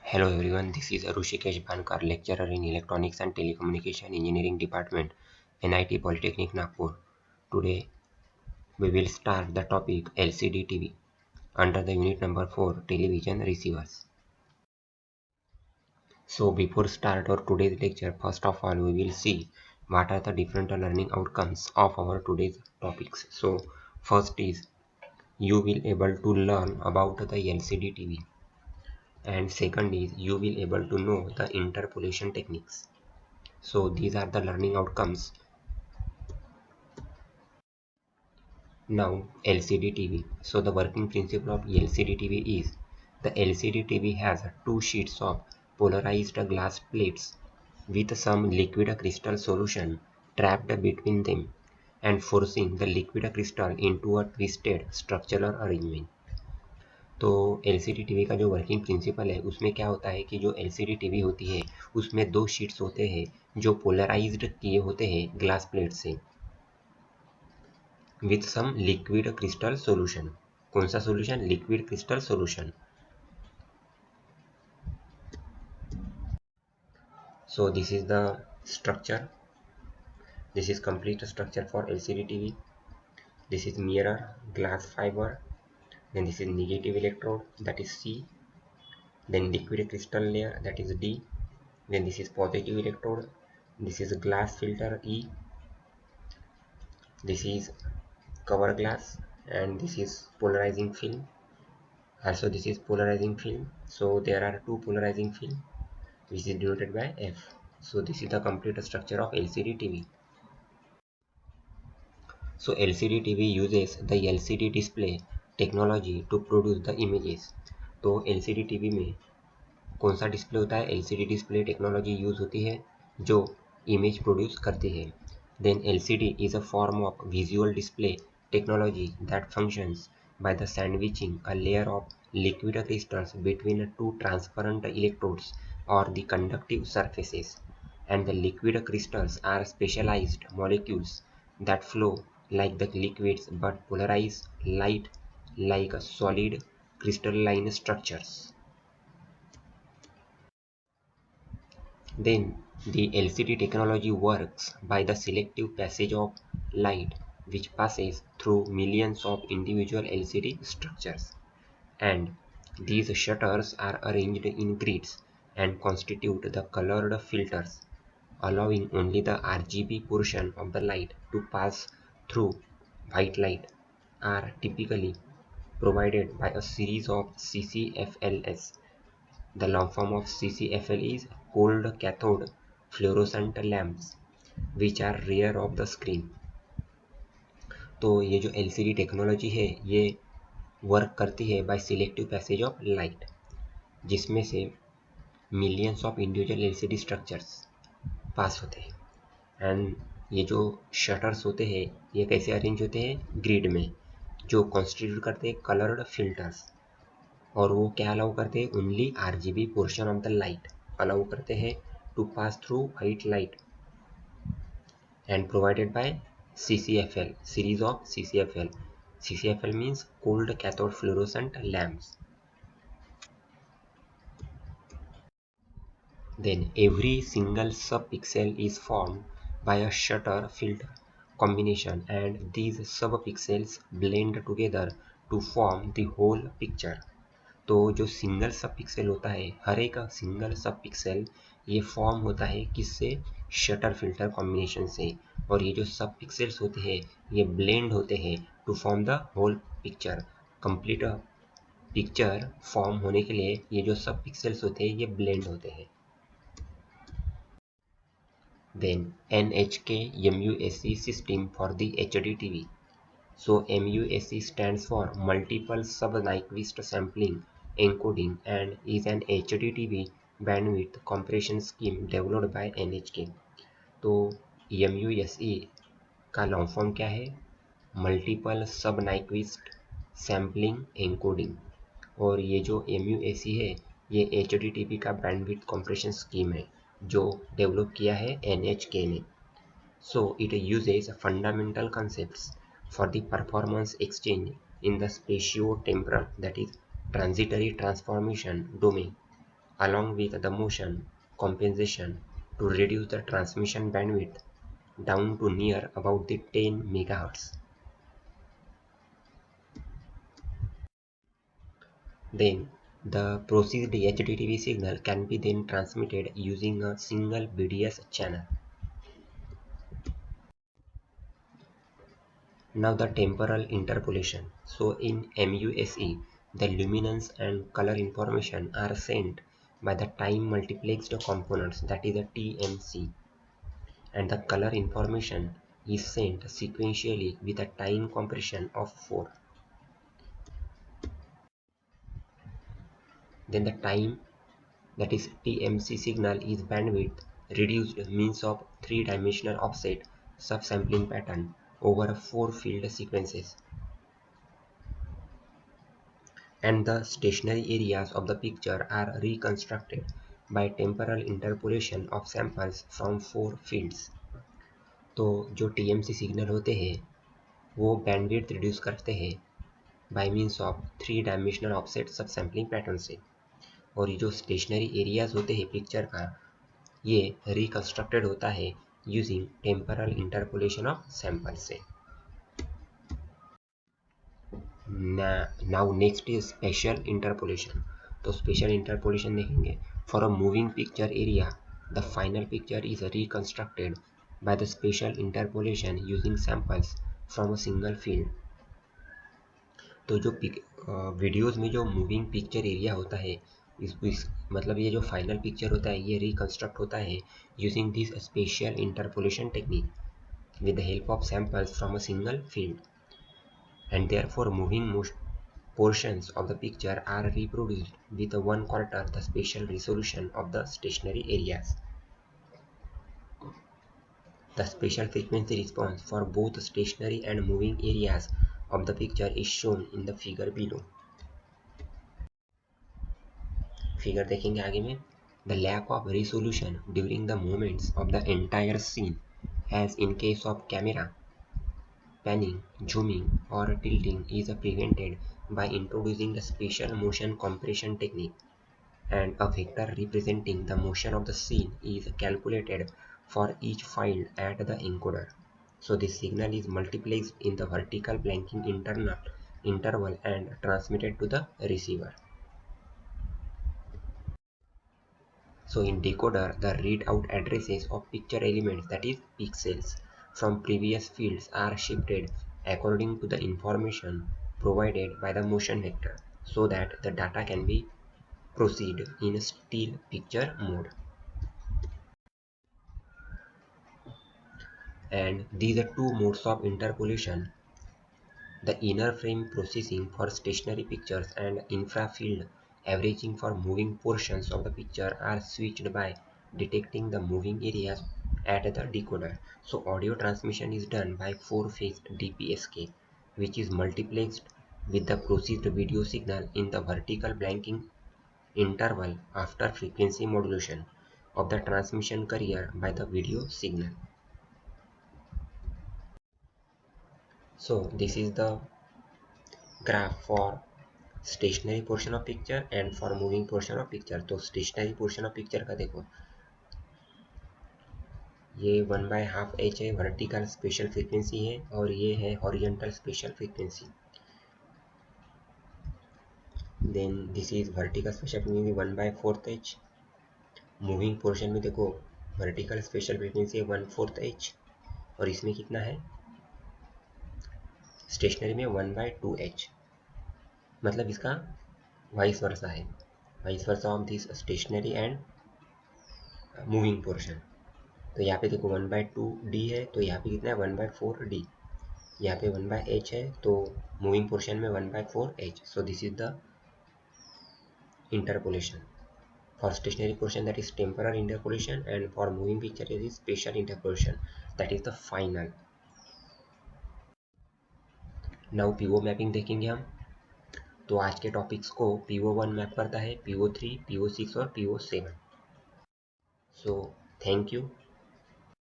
Hello everyone, this is Rushikesh Bankar, lecturer in Electronics and Telecommunication Engineering Department, NIT Polytechnic Nagpur. Today we will start the topic LCD TV under the unit number 4 television receivers. So before start our today's lecture, first of all we will see what are the different learning outcomes of our today's topics. So first is you will able to learn about the LCD TV, and second is you will able to know the interpolation techniques. So these are the learning outcomes. Now LCD TV. So the working principle of LCD TV is the LCD TV has two sheets of polarized glass plates with some liquid crystal solution trapped between them and forcing the liquid crystal into a twisted structural arrangement. तो LCD TV का जो working principle है उसमें क्या होता है कि जो LCD टीवी होती है उसमें दो शीट्स होते हैं जो पोलराइज्ड किए होते हैं ग्लास प्लेट से with some liquid crystal solution. कौन सा solution? Liquid crystal solution. So this is the structure. This is complete structure for LCD TV. This is mirror, glass fiber. Then this is negative electrode, that is C. Then liquid crystal layer, that is D. Then this is positive electrode. This is glass filter E. This is cover glass, and this is polarizing film. Also this is polarizing film. So there are two polarizing film which is denoted by F. So this is the complete structure of LCD TV. So LCD TV uses the LCD display technology to produce the images. तो LCD TV में कौन सा display होता है? LCD display technology use होती है जो image produce करती है. Then LCD is a form of visual display technology that functions by the sandwiching a layer of liquid crystals between two transparent electrodes or the conductive surfaces, and the liquid crystals are specialized molecules that flow like the liquids but polarize light like solid crystalline structures. Then the LCD technology works by the selective passage of light which passes through millions of individual LCD structures, and these shutters are arranged in grids and constitute the colored filters, allowing only the RGB portion of the light to pass through. White light are typically provided by a series of CCFLs. The long form of CCFL is cold cathode fluorescent lamps, which are rear of the screen. तो ये जो LCD technology है ये work करती है by selective passage of light, जिसमें से millions of individual LCD structures pass होते हैं, एंड ये जो शटर्स होते हैं ये कैसे अरेंज होते हैं? ग्रिड में, जो कॉन्स्टिट्यूट करते हैं कलर्ड फिल्टर्स, और वो क्या अलाउ करते हैं? Only RGB portion of the light allow करते हैं to pass through white light and provided by CCFL, series of CCFL. CCFL means cold cathode fluorescent lamps. Then every single subpixel is formed by a shutter filter combination, and these subpixels blend together to form the whole picture. तो जो single सब pixel होता है, हर एक single सब pixel ये form होता है किससे? शटर फिल्टर कॉम्बिनेशन से, और ये जो सब पिक्सल्स होते हैं ये ब्लेंड होते हैं to form the whole picture. Complete picture form होने के लिए ये जो सब पिक्सल्स होते हैं ये ब्लेंड होते हैं. Then NHK MUSC system for the HD TV. So MUSC stands for Multiple Sub-Nyquist Sampling Encoding and is an HD TV bandwidth compression scheme developed by NHK. तो MUSE का लॉन्ग फॉर्म क्या है? Multiple सब Nyquist sampling encoding, और ये जो MUSE है ये HD TV का बैंडविड्थ कॉम्प्रेशन स्कीम है जो डेवलप किया है NHK ने. So it uses fundamental concepts for the performance exchange in the spatio-temporal, that is transitory transformation domain. along with the motion compensation to reduce the transmission bandwidth down to near about the 10 MHz. Then the processed HDTV signal can be then transmitted using a single BDS channel. Now the temporal interpolation. So in MUSE, the luminance and color information are sent by the time multiplexed components, that is a TMC, and the color information is sent sequentially with a time compression of 4. Then the time, that is TMC signal, is bandwidth reduced means of 3-dimensional offset subsampling pattern over 4 field sequences. And the stationary areas of the picture are reconstructed by temporal interpolation of samples from 4 fields. तो जो TMC signal होते हैं वो bandwidth reduce करते हैं bye means of 3-डायमेंशनल offset सब sampling pattern से, और ये जो स्टेशनरी एरियाज होते हैं पिक्चर का, ये रिकंस्ट्रक्टेड होता है using temporal interpolation of sample से. Now next is spatial interpolation. तो स्पेशल इंटरपोलेशन देखेंगे. For a moving picture area the final picture is reconstructed by the spatial interpolation using samples from a single field. तो जो videos में जो moving picture area होता है, मतलब ये जो फाइनल पिक्चर होता है ये रिकंस्ट्रक्ट होता है using this spatial interpolation technique with the help of samples from a single field, and therefore moving portions of the picture are reproduced with a 1/4 the spatial resolution of the stationary areas. The spatial frequency response for both stationary and moving areas of the picture is shown in the figure below. Figure देखेंगे आगे में. The lack of resolution during the movements of the entire scene, as in case of camera panning, zooming, or tilting, is prevented by introducing the spatial motion compression technique, and a vector representing the motion of the scene is calculated for each file at the encoder. So this signal is multiplexed in the vertical blanking interval and transmitted to the receiver. So in decoder, the readout addresses of picture elements, that is pixels, from previous fields are shifted according to the information provided by the motion vector, so that the data can be proceed in still picture mode. And these are two modes of interpolation: the inner frame processing for stationary pictures and infrafield averaging for moving portions of the picture are switched by detecting the moving areas at the decoder. So audio transmission is done by 4-phase DPSK, which is multiplexed with the processed video signal in the vertical blanking interval after frequency modulation of the transmission carrier by the video signal. So this is the graph for stationary portion of picture and for moving portion of picture. तो stationary portion of picture का देखो, ये 1/2 h है vertical spatial frequency है, और ये है horizontal spatial frequency. Then this is vertical spatial frequency 1/4 h. Moving portion में देखो वर्टिकल स्पेशल फ्रीक्वेंसी है 1/4 h, और इसमें कितना है स्टेशनरी में 1/2 h. मतलब इसका वाइस वर्सा है, vice versa of this stationary and moving portion. तो यहाँ पे देखो 1/2 d है, तो यहाँ पे कितना है 1/4 d. यहाँ पे 1/h है, तो मूविंग पोर्शन में 1/4 h. So this is the interpolation. For stationary portion, that is temporal interpolation, and for moving picture it is spatial interpolation, that is the final. Now PO mapping देखेंगे हम. तो आज के topics को PO1 map करता है, PO3, PO6 और PO7. So thank you.